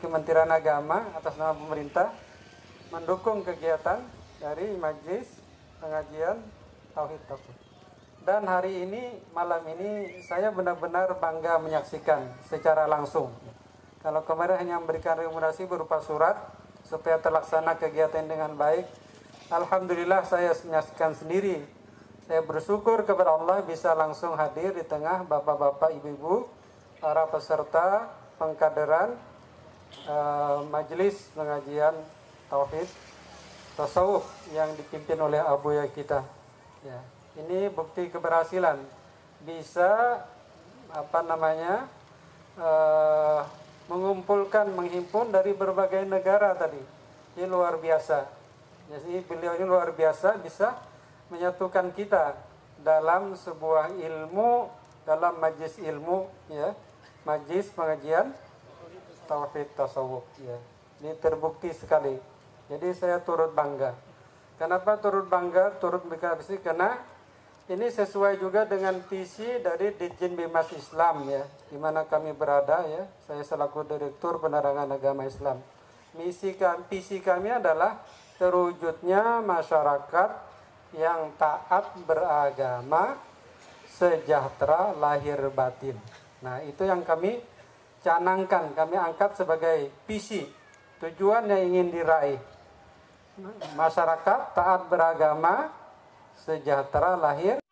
Kementerian Agama atas nama pemerintah mendukung kegiatan dari Majelis Pengajian Tauhid Tafsir. Dan hari ini, malam ini, saya benar-benar bangga menyaksikan secara langsung. Kalau kemarin hanya memberikan rekomendasi berupa surat supaya terlaksana kegiatan dengan baik, alhamdulillah saya menyaksikan sendiri. Saya bersyukur kepada Allah bisa langsung hadir di tengah bapak-bapak, ibu-ibu, para peserta pengkaderan Majelis Pengajian Tauhid Tasawuf yang dipimpin oleh abuya kita. Ya, ini bukti keberhasilan bisa mengumpulkan, menghimpun dari berbagai negara tadi. Ini luar biasa. Jadi beliau ini luar biasa bisa menyatukan kita dalam sebuah ilmu, dalam majlis ilmu, ya, Majelis Pengajian Tauhid Tasawuf, ya. Ini terbukti sekali. Jadi saya turut bangga. Kenapa turut bangga, turut berkasi? Karena ini sesuai juga dengan visi dari Ditjen Bimas Islam, ya, di mana kami berada, ya. Saya selaku Direktur Penerangan Agama Islam. Visi kami adalah terwujudnya masyarakat yang taat beragama, sejahtera lahir batin. Nah, itu yang kami canangkan, kami angkat sebagai visi, tujuan yang ingin diraih. Masyarakat taat beragama, sejahtera lahir